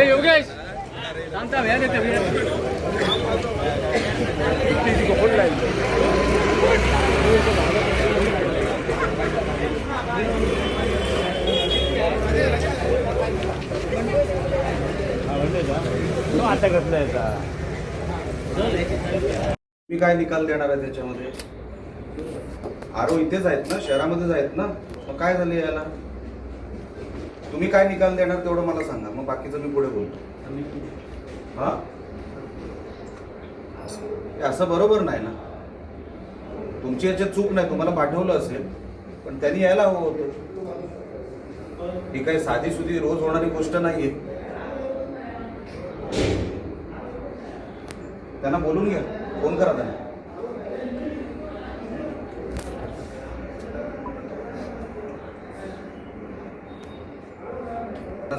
योगेश सांगता भैया देते भैया आता कसला याचा मी काय निकाल देणार आहे त्याच्यामध्ये? आरो इथेच आहेत ना, शहरामध्येच आहेत ना, मग काय झालं याला? तुम्ही काय निकाल देणार तेवढं मला सांगा, मग बाकीचं मी पुढे बोलतो. हा, असं बरोबर नाही ना. तुमची याच्यात चूक नाही, तुम्हाला पाठवलं असेल पण त्यांनी यायला हवं होतं. ही काही साधी सुधी रोज होणारी गोष्ट नाहीये. त्यांना बोलून घ्या, फोन करा त्यांना.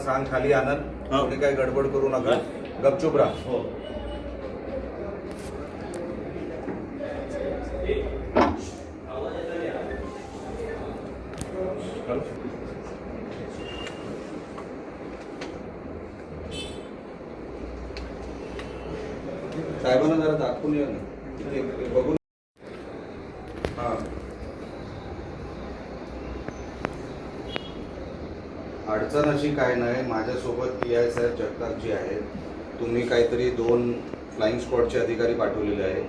सांग खाली आनंद, तुम्ही काय गडबड करू नका, गपचूप राहा. साहेबांना जरा दाखवून या ना, बघून. हा, अडचण अशी काय नाही. माझ्यासोबत PI साहेब जगतापजी आहेत. तुम्ही काहीतरी 2 फ्लाइंग स्क्वॉडचे अधिकारी पाठवलेले आहेत.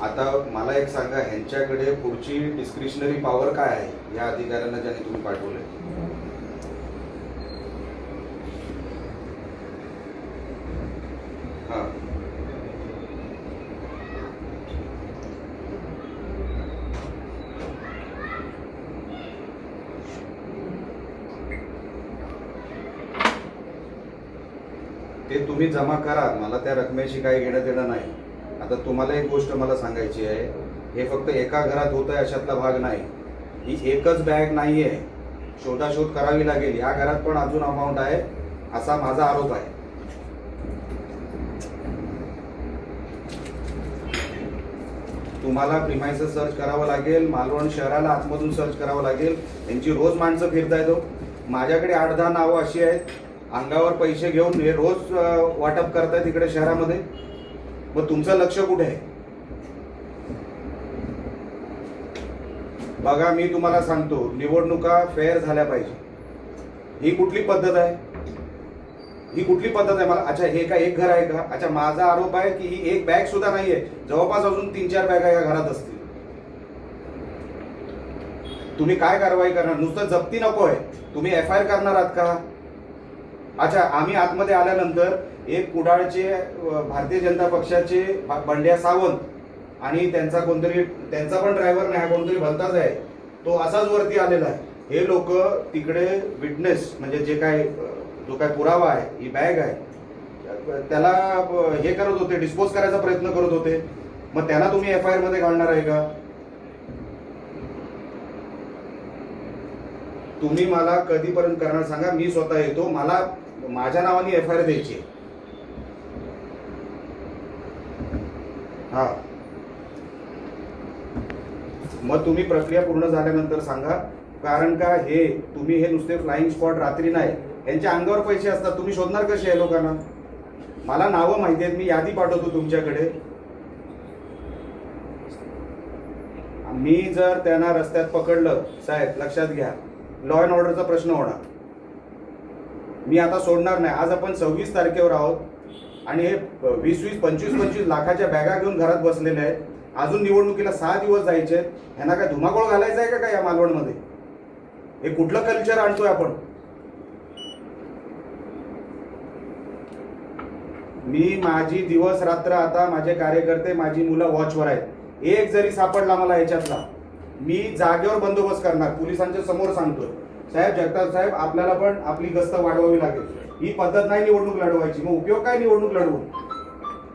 आता मला एक सांगा, ह्यांच्याकडे पुढची डिस्क्रिशनरी पॉवर काय आहे या अधिकाऱ्यांना ज्यांनी तुम्ही पाठवले? हां, ते तुम्ही जमा करा, मला त्या रकमेशी काही घेणं देणं नाही. आता तुम्हाला एक गोष्ट मला सांगायची आहे, हे फक्त एका घरात होत आहे अशातला भाग नाही. ही एकच बॅग नाही आहे, शोधाशोध करावी लागेल. या घरात पण अजून अमाऊंट आहे असा माझा आरोप आहे. तुम्हाला प्रिमाइसेस सर्च करावं लागेल, मालवण शहराला आतमधून सर्च करावं लागेल. यांची रोज माणसं फिरतायत. माझ्याकडे 8-10 नावं अशी आहेत, अंगावर पैसे घेऊन हे रोज वाटप करतायत इकडे शहरामध्ये. मग तुमचं लक्ष कुठे आहे? बघा, मी तुम्हाला सांगतो, निवडणुका फेअर झाल्या पाहिजे. ही कुठली पद्धत आहे? ही कुठली पद्धत आहे? मला अच्छा, हे का एक घर आहे का? अच्छा, माझा आरोप आहे की ही एक बॅग सुद्धा नाहीये, जवळपास अजून 3-4 बॅगा या घरात असतील. तुम्ही काय कारवाई करणार? नुसतं जप्ती नको आहे, तुम्ही FIR करणार आहात का? अच्छा, आम्ही आतमध्ये आल्यानंतर एक कुडाळचे भारतीय जनता पक्षाचे बंड्या सावंत आणि त्यांचा कोणतरी, त्यांचा पण ड्रायव्हर नाही, कोणतरी भलताच आहे, तो असाच वरती आलेला आहे. हे लोक तिकडे विटनेस म्हणजे जे काय, जो काय पुरावा आहे, ही बॅग आहे, त्याला हे करत होते, डिस्पोज करायचा प्रयत्न करत होते. मग त्यांना तुम्ही FIR मध्ये घालणार आहे का? तुम्ही मला कधीपर्यंत करणार सांगा, मी स्वतः येतो. मला माझ्या नावाने FIR द्यायची. हा, मग तुम्ही प्रक्रिया पूर्ण झाल्यानंतर सांगा. कारण का हे तुम्ही हे नुसते फ्लाइंग स्क्वॉड रात्री नाही, यांच्या अंगावर पैसे असतात. तुम्ही शोधणार कसे आहे लोकांना? मला नावं माहिती आहेत, मी यादी पाठवतो तुमच्याकडे. मी जर त्यांना रस्त्यात पकडलं, साहेब लक्षात घ्या, लॉ अँड ऑर्डरचा प्रश्न होणार. मी आता सोडणार नाही. आज आपण 26 तारखेवर आहोत आणि हे 20-20, 25-25 लाखाच्या बॅगा घेऊन घरात बसलेले आहेत. अजून निवडणुकीला 6 दिवस जायचे आहेत. ह्यांना काय धुमाकूळ घालायचा आहे का या मालवणमध्ये? हे कुठलं कल्चर आणतोय आपण? मी माझी दिवस रात्र, आता माझे कार्यकर्ते, माझी मुलं वॉचवर आहेत. एक जरी सापडला मला याच्यातला, मी जागेवर बंदोबस्त करणार. पोलिसांच्या समोर सांगतोय, साहेब जगताप साहेब, आपल्याला पण आपली गस्त वाढवावी लागेल. ही पद्धत नाही निवडणूक लढवायची. मग उपयोग काय निवडणूक लढवून?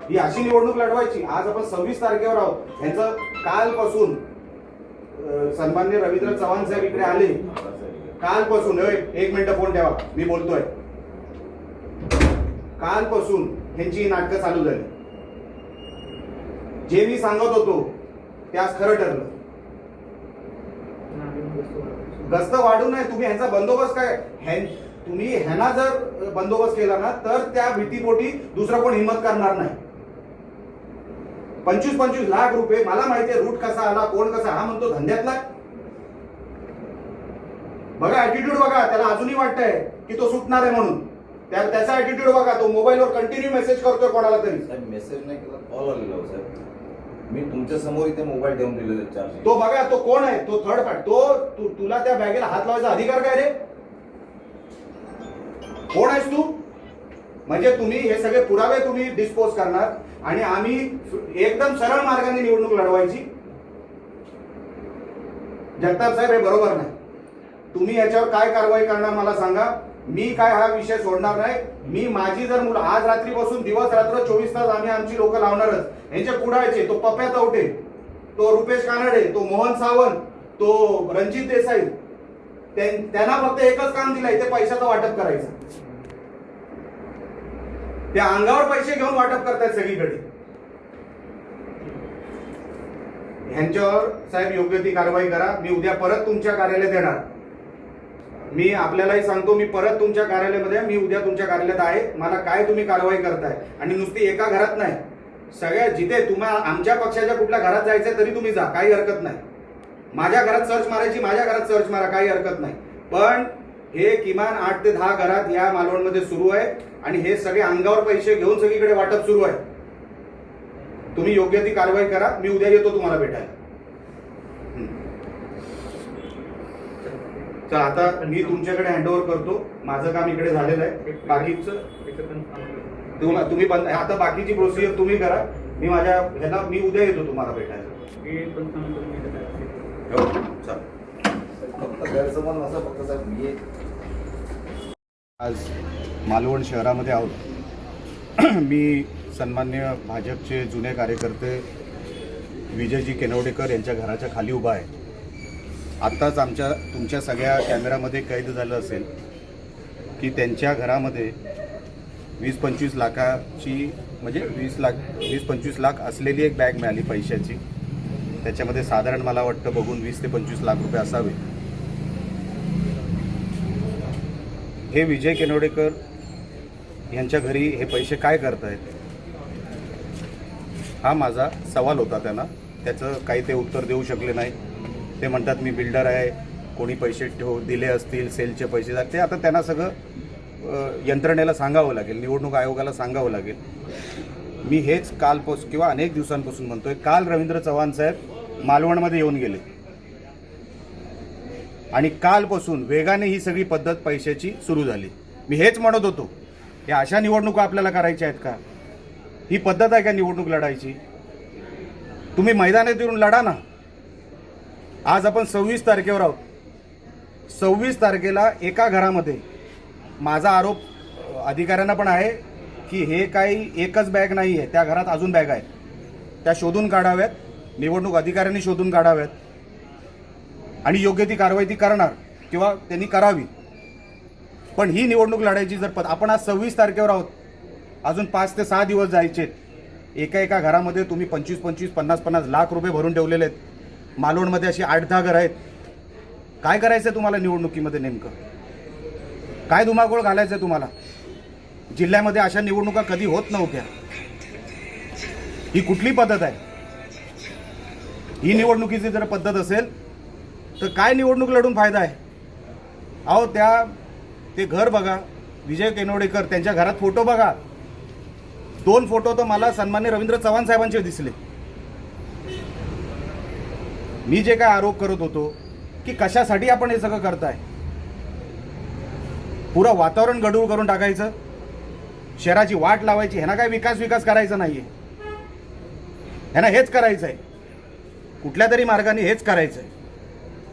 ही अशी निवडणूक लढवायची? आज आपण 26 तारखेवर आहोत. ह्यांचं कालपासून सन्माननीय रवींद्र चव्हाण साहेब इकडे आले, कालपासून, एक मिनिट फोन ठेवा, मी बोलतोय. कालपासून ह्यांची नाटकं चालू झाली. जे मी सांगत होतो ते आज खरं ठरलं. गस्त वाढू नये. तुम्ही ह्यांचा बंदोबस्त काय, तुम्ही ह्यांना जर बंदोबस्त केला ना तर त्या भीतीपोटी दुसरं कोण हिंमत करणार नाही. 25-25 लाख रुपये, मला माहितीये रूट कसा आला, कोण कसा, हा म्हणतो धंद्यातला. बघा ऍटिट्यूड बघा, त्याला अजूनही वाटतंय की तो सुटणार आहे म्हणून. त्याचा ऍटिट्यूड बघा, तो मोबाईलवर कंटिन्यू मेसेज करतोय कोणाला तरी. मेसेज नाही केला, कॉल आलेला हो साहेब. मी तुमच्या समोर इथे मोबाईल ठेवून दिलेला चार्ज. तो बघा, तो कोण आहे, तो थर्ड पार्टी. तुला त्या बॅगेला हात लावायचा अधिकार काय रे? कोण आहेस तू? म्हणजे तुम्ही हे सगळे पुरावे तुम्ही डिस्पोज करणार आणि आम्ही एकदम सरळ मार्गाने निवडणूक लढवायची. जगताप साहेब, हे बरोबर नाही. तुम्ही याच्यावर काय कारवाई करणार मला सांगा. मी काय हा विषय सोडणार नाही. मी माझी जर मुलं आज रात्रीपासून दिवस रात्र 24 तास आम्ही आमची लोक लावणारच. यांचे पुढायचे, तो पप्या तवटे, तो रुपेश कानडे, तो मोहन सावंत, तो रणजित देसाई, त्यांना फक्त एकच काम दिलंय, ते पैशाचं वाटप करायचं. त्या अंगावर पैसे घेऊन वाटप करतायत सगळीकडे. ह्यांच्यावर साहेब योग्य ती कारवाई करा. मी उद्या परत तुमच्या कार्यालयात येणार. मी आपल्यालाही सांगतो, मी परत तुमच्या कार्यालयामध्ये, मी उद्या तुमच्या कार्यालयात आहे. मला काय तुम्ही कारवाई करताय, आणि नुसती एका घरात नाही, सगळ्या जिथे तुम्हाला आमच्या पक्षाच्या कुठल्या घरात जायचंय तरी तुम्ही जा, काही हरकत नाही. माझ्या घरात सर्च मारायची, माझ्या घरात सर्च मारा, काही हरकत नाही. पण हे किमान 8 ते 10 घरात या मालवणमध्ये सुरू आहे आणि हे सगळे अंगावर पैसे घेऊन सगळीकडे वाटप सुरू आहे. तुम्ही योग्य ती कारवाई करा. मी उद्या येतो तुम्हाला भेटायला. तर आता मी तुमच्याकडे हँडओव्हर करतो. माझं काम इकडे झालेलं आहे. बाकीचं तुम्ही बंद, आता बाकीची प्रोसिजर तुम्ही करा. मी माझ्या ह्याला मी उद्या येतो तुम्हाला भेटायला. हो, चल. फक्त गैरसमज नसा, फक्त साहेब मी आज मालवण शहरामध्ये आहोत. मी सन्मान्य भाजपचे जुने कार्यकर्ते विजयजी केनवडेकर यांच्या घराच्या खाली उभा आहे. आत्ताच तुमच्या सगळ्या कॅमेरामध्ये कैद झालं असेल की त्यांच्या घरामध्ये 20-25 लाखाची, म्हणजे 20-25 लाख असलेली एक बॅग मिळाली पैशाची. त्याच्यामध्ये साधारण मला वाटतं बघून 20 ते 25 लाख रुपये असावे. हे विजय केनवडेकर यांच्या घरी हे पैसे काय करतायत, हा माझा सवाल होता त्यांना. त्याचं काही ते उत्तर देऊ शकले नाही. ते म्हणतात मी बिल्डर आहे, कोणी पैसे दिले असतील, सेलचे पैसे, ते आता त्यांना सगळं यंत्रणेला सांगावं लागेल, निवडणूक आयोगाला सांगावं लागेल. मी हेच कालपासून किंवा अनेक दिवसांपासून म्हणतोय. काल रवींद्र चव्हाण साहेब मालवणमध्ये येऊन गेले आणि कालपासून वेगाने ही सगळी पद्धत पैशाची सुरू झाली. मी हेच म्हणत होतो, या अशा निवडणुका आपल्याला करायच्या आहेत का? ही पद्धत आहे का निवडणूक लढायची? तुम्ही मैदानात येऊन लढा ना. आज आपण 26 तारखेवर आहोत. 26 तारखेला एका घरामध्ये, माझा आरोप अधिकाऱ्यांना पण आहे की हे काही एकच बॅग नाही आहे, त्या घरात अजून बॅग आहेत, त्या शोधून काढाव्यात, निवडणूक अधिकाऱ्यांनी शोधून काढाव्यात आणि योग्य ती कारवाई ती करणार किंवा त्यांनी करावी. पण ही निवडणूक लढायची जर आपण आज 26 तारखेवर आहोत, अजून 5 ते 6 दिवस जायचे. एका घरामध्ये तुम्ही 25-25, 50-50 लाख रुपये भरून ठेवलेले आहेत. मालवणमध्ये अशी 8-10 घरं आहेत. काय करायचं तुम्हाला निवडणुकीमध्ये? नेमकं काय धुमाकूळ घालायचं तुम्हाला? जिल्ह्यामध्ये अशा निवडणुका कधी होत नव्हत्या. ही कुठली पद्धत आहे? ही निवडणुकीची जर पद्धत असेल तर काय निवडणूक लढून फायदा आहे? अहो, ते घर बघा, विजय केनवडेकर, त्यांच्या घरात फोटो बघा. 2 फोटो तर मला सन्मान्य रवींद्र चव्हाण साहेबांचे दिसले. मी जे काय आरोप करत होतो की कशासाठी आपण हे सगळं करताय, पुरं वातावरण गढूळ करून टाकायचं, शहराची वाट लावायची, ह्यांना काय विकास करायचा नाहीये. ह्यांना हेच करायचं आहे, कुठल्या तरी मार्गाने हेच करायचं आहे.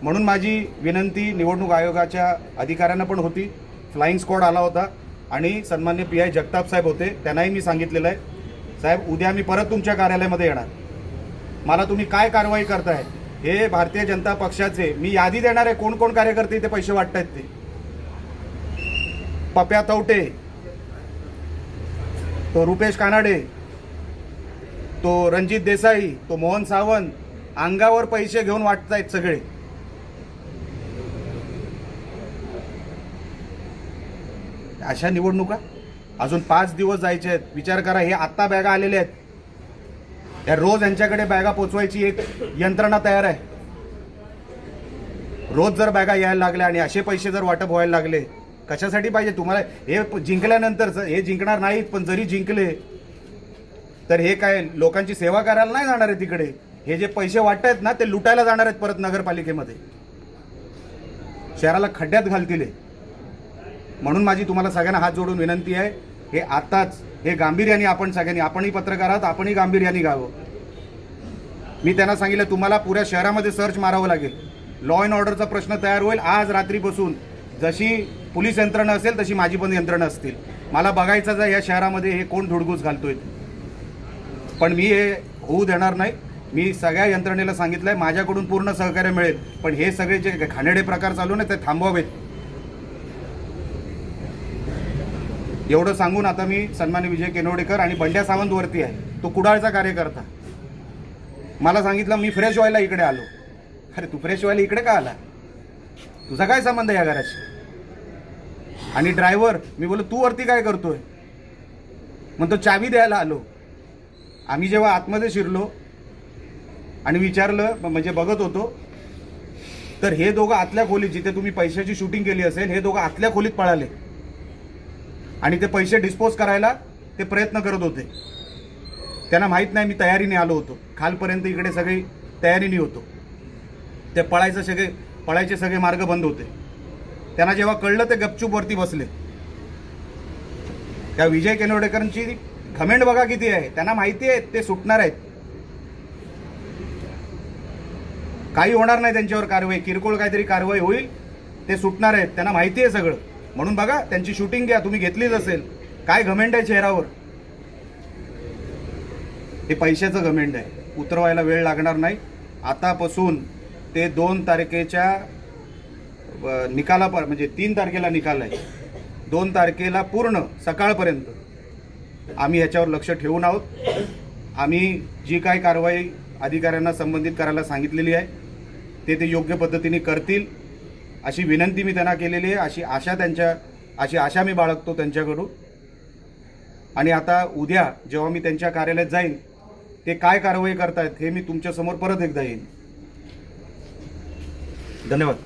म्हणून माझी विनंती निवडणूक आयोगाच्या अधिकाऱ्यांना पण होती. फ्लाइंग स्क्वॉड आला होता आणि सन्मान्य PI जगताप साहेब होते. त्यांनाही मी सांगितलेलं आहे, साहेब उद्या मी परत तुमच्या कार्यालयामध्ये येणार. मला तुम्ही काय कारवाई करताय, हे भारतीय जनता पक्षाचे मी यादी देणार आहे, कोण कोण कार्यकर्ते इथे पैसे वाटतायत ते. पप्या तवटे, तो रुपेश कानडे, तो रणजित देसाई, तो मोहन सावंत, अंगावर पैसे घेऊन वाटतायत सगळे. अशा निवडणुका अजून 5 दिवस जायचे आहेत. विचार करा, हे आत्ता बॅगा आलेले आहेत. या रोज यांच्याकडे बॅगा पोचवायची एक यंत्रणा तयार आहे. रोज जर बॅगा यायला लागल्या आणि असे पैसे जर वाटप व्हायला लागले, कशासाठी पाहिजे तुम्हाला? हे जिंकल्यानंतर हे जिंकणार नाहीत, पण जरी जिंकले तर हे काय लोकांची सेवा करायला नाही जाणार आहे तिकडे. हे जे पैसे वाटतायत ना, ते लुटायला जाणार आहेत परत नगरपालिकेमध्ये, शहराला खड्ड्यात घालतील. म्हणून माझी तुम्हाला सगळ्यांना हात जोडून विनंती आहे, हे आताच हे गांभीर्याने आपण सगळ्यांनी, आपणही पत्रकार आहात, आपणही गांभीर्याने घ्यावं. मी त्यांना सांगितलं तुम्हाला पुऱ्या शहरामध्ये सर्च मारावं लागेल. लॉ अँड ऑर्डरचा प्रश्न तयार होईल. आज रात्रीपासून जशी पोलीस यंत्रणा असेल तशी माझी पण यंत्रणा असतील. मला बघायचं आहे या शहरामध्ये हे कोण धुडगूस घालतोय. पण मी हे होऊ देणार नाही. मी सगळ्या यंत्रणेला सांगितलं आहे माझ्याकडून पूर्ण सहकार्य मिळेल, पण हे सगळे जे घाणेरडे प्रकार चालू ना ते थांबवावेत. एवढं सांगून आता मी सन्मान्य विजय केनवडेकर आणि बंड्या सावंत वरती आहे. तो कुडाळचा कार्यकर्ता मला सांगितलं मी फ्रेश व्हायला इकडे आलो. अरे तू फ्रेश व्हायला इकडे का आला? तुझा काय संबंध आहे या घराशी? आणि ड्रायव्हर, मी बोललो तू वरती काय करतोय? म्हणतो चावी द्यायला आलो. आम्ही जेव्हा आतमध्ये शिरलो आणि विचारलं, म्हणजे बघत होतो, तर हे दोघं आतल्या खोलीत, जिथे तुम्ही पैशाची शूटिंग केली असेल, हे दोघं आतल्या खोलीत पळाले आणि ते पैसे डिस्पोज करायला ते प्रयत्न करत होते. त्यांना माहीत नाही मी तयारीने आलो होतो. खालपर्यंत इकडे सगळी तयारीने होतो. ते पळायचे सगळे मार्ग बंद होते. त्यांना जेव्हा कळलं ते गपचूप वरती बसले. त्या विजय केनवडेकरांची घमेंड बघा किती आहे. त्यांना माहिती आहे ते सुटणार आहेत. काही होणार नाही त्यांच्यावर कारवाई, किरकोळ काहीतरी कारवाई होईल, ते सुटणार आहेत. त्यांना माहिती आहे सगळं. म्हणून बघा त्यांची शूटिंग घ्या, तुम्ही घेतलीच असेल. काय घमेंड आहे चेहऱ्यावर. हे पैशाचं घमेंड आहे. उतरवायला वेळ लागणार नाही. आतापासून ते 2 तारखेच्या निकालापर, म्हणजे 3 तारखेला निकाल आहे, 2 तारखेला पूर्ण सकाळपर्यंत आम्ही ह्याच्यावर लक्ष ठेवून आहोत. आम्ही जी काय कारवाई अधिकाऱ्यांना संबंधित करायला सांगितलेली आहे ते योग्य पद्धतीने करतील अशी विनंती मी त्यांना केलेली आहे. अशी आशा मी बाळगतो त्यांच्याकडून. आणि आता उद्या जेव्हा मी त्यांच्या कार्यालयात जाईन, ते काय कारवाई करतायत हे मी तुमच्यासमोर परत एकदा येईन. धन्यवाद.